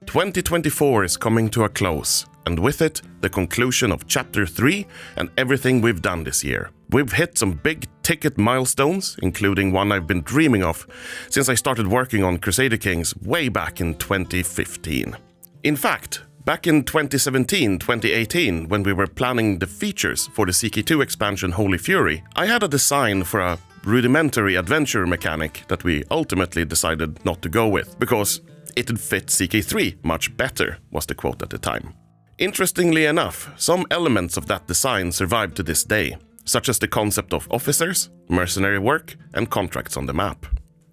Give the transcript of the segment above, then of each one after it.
2024 is coming to a close, and with it, the conclusion of Chapter 3 and everything we've done this year. We've hit some big-ticket milestones, including one I've been dreaming of since I started working on Crusader Kings way back in 2015. In fact, back in 2017-2018, when we were planning the features for the CK2 expansion Holy Fury, I had a design for a rudimentary adventure mechanic that we ultimately decided not to go with, because it'd fit CK3 much better, was the quote at the time. Interestingly enough, some elements of that design survived to this day, such as the concept of officers, mercenary work, and contracts on the map.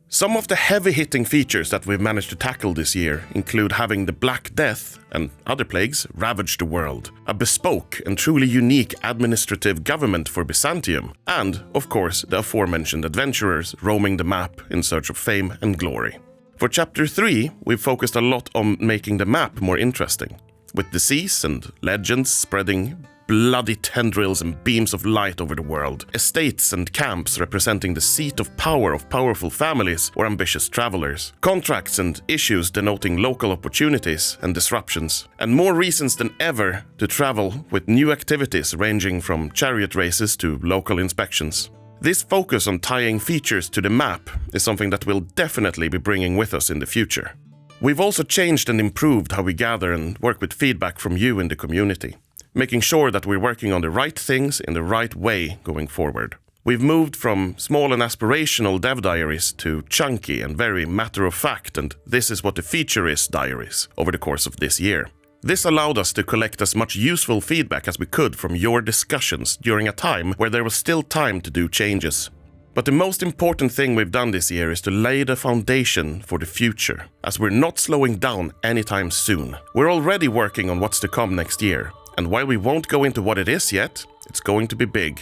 Some of the heavy-hitting features that we've managed to tackle this year include having the Black Death and other plagues ravage the world, a bespoke and truly unique administrative government for Byzantium, and, of course, the aforementioned adventurers roaming the map in search of fame and glory. For Chapter 3, we've focused a lot on making the map more interesting, with disease and legends spreading bloody tendrils and beams of light over the world, estates and camps representing the seat of power of powerful families or ambitious travelers, contracts and issues denoting local opportunities and disruptions, and more reasons than ever to travel with new activities ranging from chariot races to local inspections. This focus on tying features to the map is something that we'll definitely be bringing with us in the future. We've also changed and improved how we gather and work with feedback from you in the community, making sure that we're working on the right things in the right way going forward. We've moved from small and aspirational dev diaries to chunky and very matter-of-fact and this is what the feature is diaries over the course of this year. This allowed us to collect as much useful feedback as we could from your discussions during a time where there was still time to do changes. But the most important thing we've done this year is to lay the foundation for the future, as we're not slowing down anytime soon. We're already working on what's to come next year, and while we won't go into what it is yet, it's going to be big.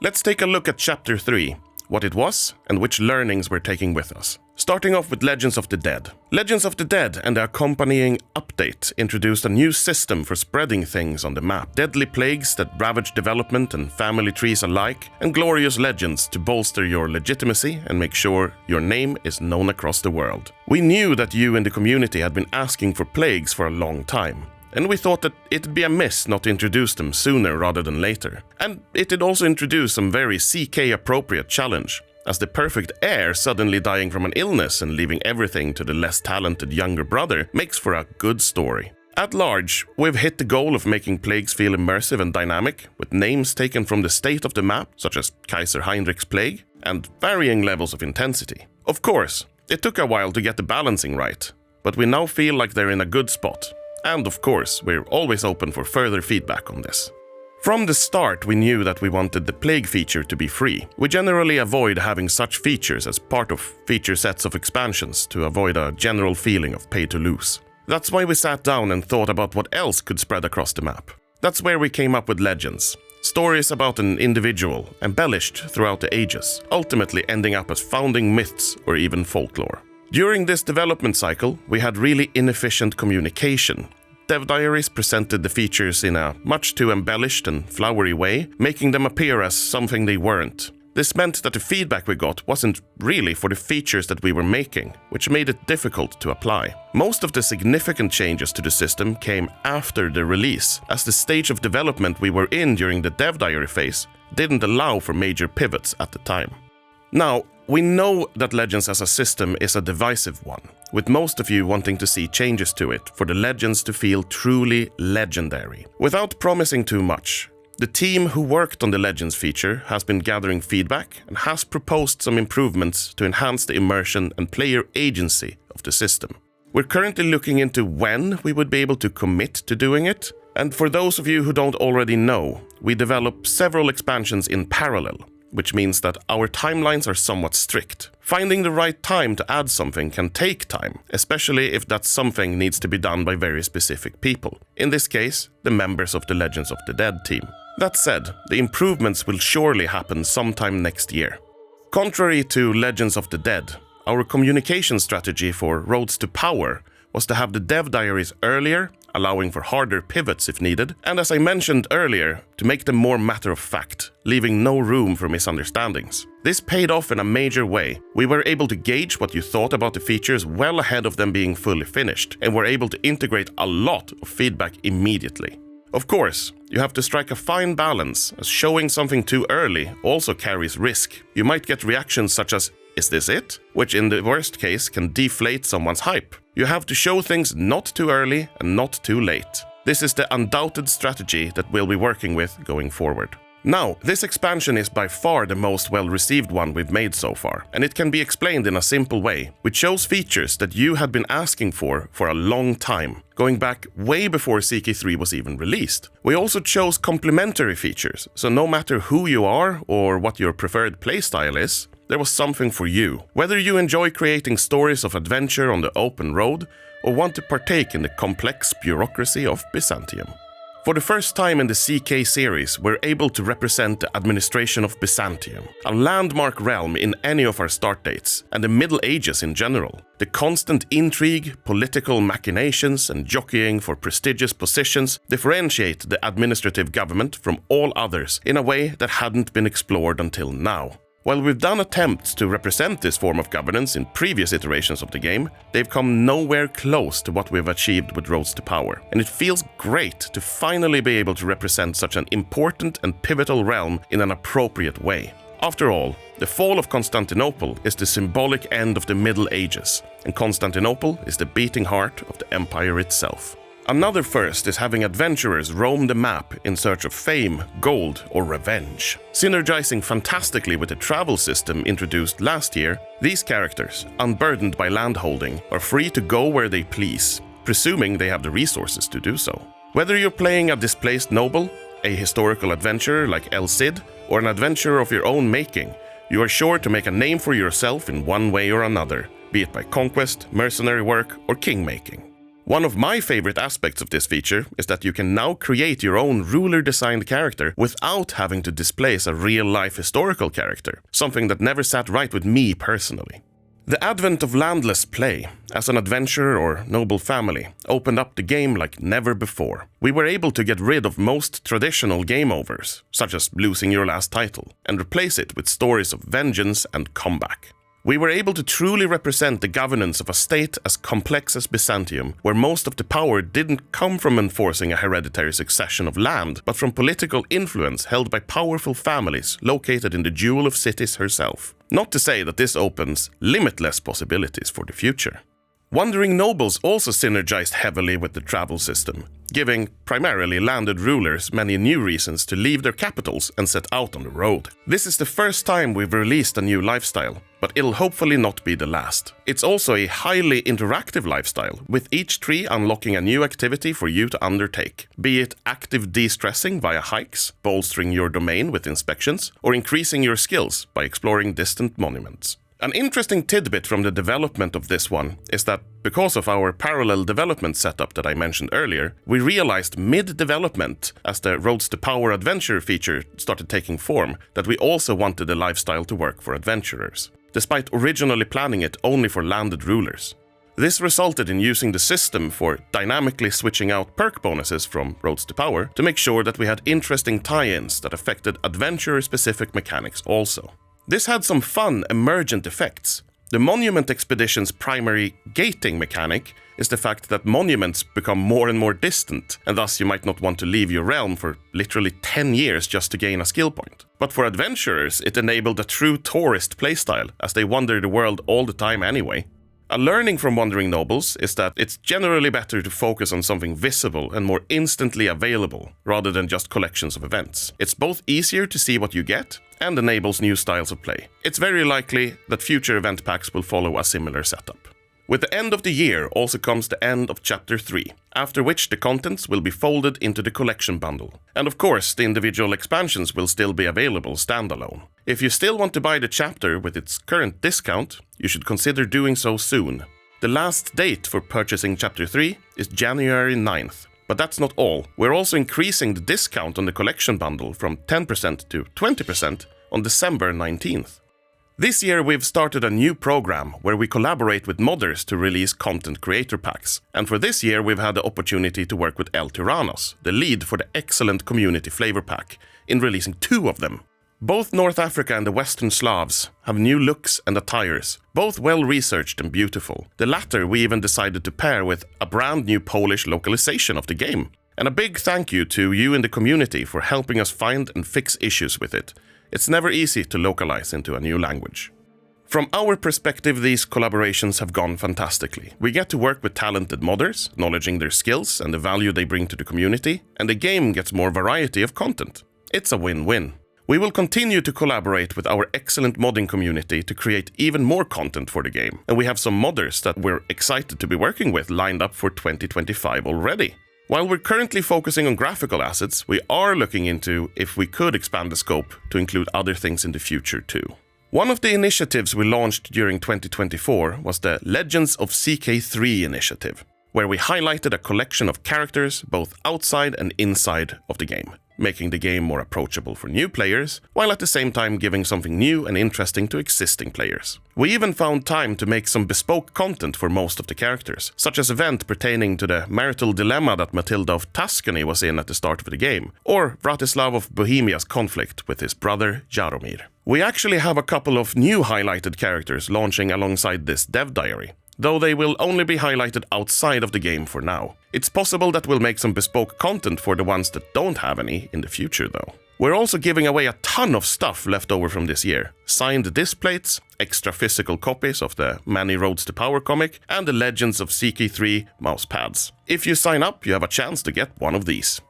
Let's take a look at Chapter 3, what it was and which learnings we're taking with us. Starting off with Legends of the Dead. Legends of the Dead and the accompanying update introduced a new system for spreading things on the map. Deadly plagues that ravage development and family trees alike, and glorious legends to bolster your legitimacy and make sure your name is known across the world. We knew that you in the community had been asking for plagues for a long time, and we thought that it'd be amiss not to introduce them sooner rather than later. And it'd also introduce some very CK-appropriate challenge, as the perfect heir suddenly dying from an illness and leaving everything to the less talented younger brother makes for a good story. At large, we've hit the goal of making plagues feel immersive and dynamic, with names taken from the state of the map, such as Kaiser Heinrich's plague, and varying levels of intensity. Of course, it took a while to get the balancing right, but we now feel like they're in a good spot. And of course, we're always open for further feedback on this. From the start, we knew that we wanted the plague feature to be free. We generally avoid having such features as part of feature sets of expansions to avoid a general feeling of pay to lose. That's why we sat down and thought about what else could spread across the map. That's where we came up with legends. Stories about an individual, embellished throughout the ages, ultimately ending up as founding myths or even folklore. During this development cycle, we had really inefficient communication. Dev diaries presented the features in a much too embellished and flowery way, making them appear as something they weren't. This meant that the feedback we got wasn't really for the features that we were making, which made it difficult to apply. Most of the significant changes to the system came after the release, as the stage of development we were in during the dev diary phase didn't allow for major pivots at the time. Now, we know that Legends as a system is a divisive one, with most of you wanting to see changes to it for the Legends to feel truly legendary. Without promising too much, the team who worked on the Legends feature has been gathering feedback and has proposed some improvements to enhance the immersion and player agency of the system. We're currently looking into when we would be able to commit to doing it, and for those of you who don't already know, we develop several expansions in parallel, which means that our timelines are somewhat strict. Finding the right time to add something can take time, especially if that something needs to be done by very specific people. In this case, the members of the Legends of the Dead team. That said, the improvements will surely happen sometime next year. Contrary to Legends of the Dead, our communication strategy for Roads to Power was to have the dev diaries earlier allowing for harder pivots if needed, and as I mentioned earlier, to make them more matter-of-fact, leaving no room for misunderstandings. This paid off in a major way. We were able to gauge what you thought about the features well ahead of them being fully finished, and were able to integrate a lot of feedback immediately. Of course, you have to strike a fine balance, as showing something too early also carries risk. You might get reactions such as, "Is this it?" which in the worst case can deflate someone's hype. You have to show things not too early and not too late. This is the undoubted strategy that we'll be working with going forward. Now, this expansion is by far the most well-received one we've made so far, and it can be explained in a simple way. We chose features that you had been asking for a long time, going back way before CK3 was even released. We also chose complementary features, so no matter who you are or what your preferred playstyle is, there was something for you. Whether you enjoy creating stories of adventure on the open road, or want to partake in the complex bureaucracy of Byzantium. For the first time in the CK series, we're able to represent the administration of Byzantium, a landmark realm in any of our start dates, and the Middle Ages in general. The constant intrigue, political machinations, and jockeying for prestigious positions differentiate the administrative government from all others in a way that hadn't been explored until now. While we've done attempts to represent this form of governance in previous iterations of the game, they've come nowhere close to what we've achieved with Roads to Power, and it feels great to finally be able to represent such an important and pivotal realm in an appropriate way. After all, the fall of Constantinople is the symbolic end of the Middle Ages, and Constantinople is the beating heart of the empire itself. Another first is having adventurers roam the map in search of fame, gold, or revenge. Synergizing fantastically with the travel system introduced last year, these characters, unburdened by landholding, are free to go where they please, presuming they have the resources to do so. Whether you're playing a displaced noble, a historical adventurer like El Cid, or an adventurer of your own making, you are sure to make a name for yourself in one way or another, be it by conquest, mercenary work, or king-making. One of my favorite aspects of this feature is that you can now create your own ruler-designed character without having to displace a real-life historical character, something that never sat right with me personally. The advent of Landless play, as an adventurer or noble family, opened up the game like never before. We were able to get rid of most traditional game overs, such as losing your last title, and replace it with stories of vengeance and comeback. We were able to truly represent the governance of a state as complex as Byzantium, where most of the power didn't come from enforcing a hereditary succession of land, but from political influence held by powerful families located in the Jewel of Cities herself. Not to say that this opens limitless possibilities for the future. Wandering nobles also synergized heavily with the travel system, giving primarily landed rulers many new reasons to leave their capitals and set out on the road. This is the first time we've released a new lifestyle, but it'll hopefully not be the last. It's also a highly interactive lifestyle, with each tree unlocking a new activity for you to undertake, be it active de-stressing via hikes, bolstering your domain with inspections, or increasing your skills by exploring distant monuments. An interesting tidbit from the development of this one is that because of our parallel development setup that I mentioned earlier, we realized mid-development, as the Roads to Power adventure feature started taking form, that we also wanted the lifestyle to work for adventurers, despite originally planning it only for landed rulers. This resulted in using the system for dynamically switching out perk bonuses from Roads to Power to make sure that we had interesting tie-ins that affected adventurer-specific mechanics also. This had some fun, emergent effects. The Monument Expedition's primary gating mechanic is the fact that monuments become more and more distant, and thus you might not want to leave your realm for literally 10 years just to gain a skill point. But for adventurers, it enabled a true tourist playstyle, as they wander the world all the time anyway. A learning from Wandering Nobles is that it's generally better to focus on something visible and more instantly available, rather than just collections of events. It's both easier to see what you get, and enables new styles of play. It's very likely that future event packs will follow a similar setup. With the end of the year also comes the end of Chapter 3, after which the contents will be folded into the collection bundle. And of course, the individual expansions will still be available standalone. If you still want to buy the chapter with its current discount, you should consider doing so soon. The last date for purchasing Chapter 3 is January 9th. But that's not all. We're also increasing the discount on the collection bundle from 10% to 20% on December 19th. This year we've started a new program where we collaborate with modders to release content creator packs. And for this year we've had the opportunity to work with El Tyrannos, the lead for the excellent community flavor pack, in releasing 2 of them. Both North Africa and the Western Slavs have new looks and attires, both well researched and beautiful. The latter we even decided to pair with a brand new Polish localization of the game. And a big thank you to you in the community for helping us find and fix issues with it. It's never easy to localize into a new language. From our perspective, these collaborations have gone fantastically. We get to work with talented modders, acknowledging their skills and the value they bring to the community, and the game gets more variety of content. It's a win-win. We will continue to collaborate with our excellent modding community to create even more content for the game, and we have some modders that we're excited to be working with lined up for 2025 already. While we're currently focusing on graphical assets, we are looking into if we could expand the scope to include other things in the future too. One of the initiatives we launched during 2024 was the Legends of CK3 initiative, where we highlighted a collection of characters both outside and inside of the game, making the game more approachable for new players, while at the same time giving something new and interesting to existing players. We even found time to make some bespoke content for most of the characters, such as an event pertaining to the marital dilemma that Matilda of Tuscany was in at the start of the game, or Vratislav of Bohemia's conflict with his brother Jaromir. We actually have a couple of new highlighted characters launching alongside this dev diary, though they will only be highlighted outside of the game for now. It's possible that we'll make some bespoke content for the ones that don't have any in the future though. We're also giving away a ton of stuff left over from this year. Signed displays, extra physical copies of the Many Roads to Power comic, and the Legends of CK3 mouse pads. If you sign up, you have a chance to get one of these.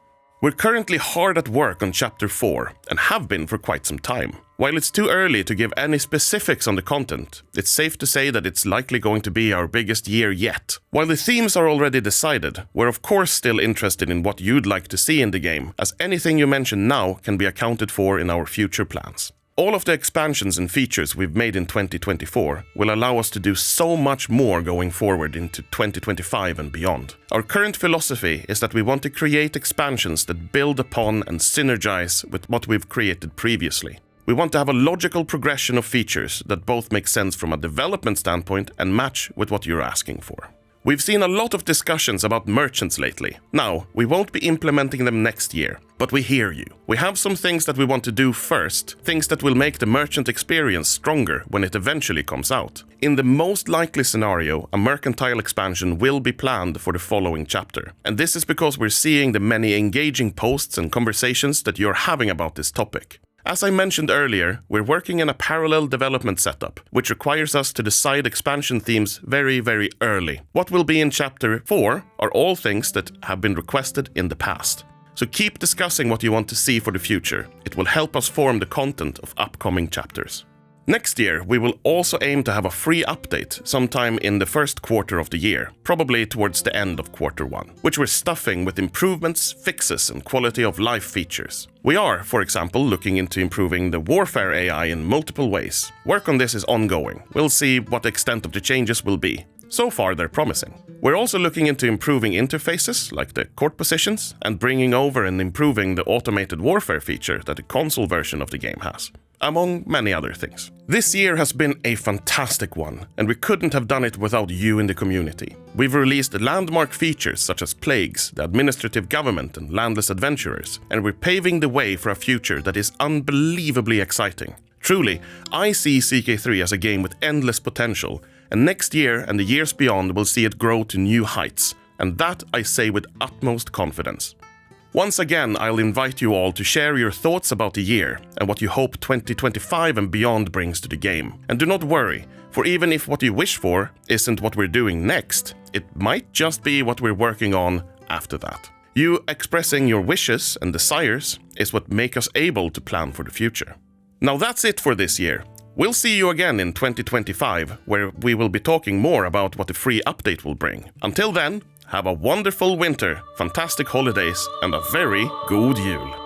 We're currently hard at work on Chapter 4, and have been for quite some time. While it's too early to give any specifics on the content, it's safe to say that it's likely going to be our biggest year yet. While the themes are already decided, we're of course still interested in what you'd like to see in the game, as anything you mention now can be accounted for in our future plans. All of the expansions and features we've made in 2024 will allow us to do so much more going forward into 2025 and beyond. Our current philosophy is that we want to create expansions that build upon and synergize with what we've created previously. We want to have a logical progression of features that both make sense from a development standpoint and match with what you're asking for. We've seen a lot of discussions about merchants lately. Now, we won't be implementing them next year, but we hear you. We have some things that we want to do first, things that will make the merchant experience stronger when it eventually comes out. In the most likely scenario, a mercantile expansion will be planned for the following chapter. And this is because we're seeing the many engaging posts and conversations that you're having about this topic. As I mentioned earlier, we're working in a parallel development setup, which requires us to decide expansion themes very, very early. What will be in Chapter 4 are all things that have been requested in the past. So keep discussing what you want to see for the future. It will help us form the content of upcoming chapters. Next year, we will also aim to have a free update sometime in the first quarter of the year, probably towards the end of Q1, which we're stuffing with improvements, fixes, and quality of life features. We are, for example, looking into improving the warfare AI in multiple ways. Work on this is ongoing. We'll see what the extent of the changes will be. So far, they're promising. We're also looking into improving interfaces, like the court positions, and bringing over and improving the automated warfare feature that the console version of the game has, among many other things. This year has been a fantastic one, and we couldn't have done it without you in the community. We've released landmark features such as Plagues, the Administrative Government, and Landless Adventurers, and we're paving the way for a future that is unbelievably exciting. Truly, I see CK3 as a game with endless potential, and next year and the years beyond will see it grow to new heights, and that I say with utmost confidence. Once again, I'll invite you all to share your thoughts about the year and what you hope 2025 and beyond brings to the game. And do not worry, for even if what you wish for isn't what we're doing next, it might just be what we're working on after that. You expressing your wishes and desires is what make us able to plan for the future. Now that's it for this year. We'll see you again in 2025, where we will be talking more about what the free update will bring. Until then, have a wonderful winter, fantastic holidays, and a very god jul.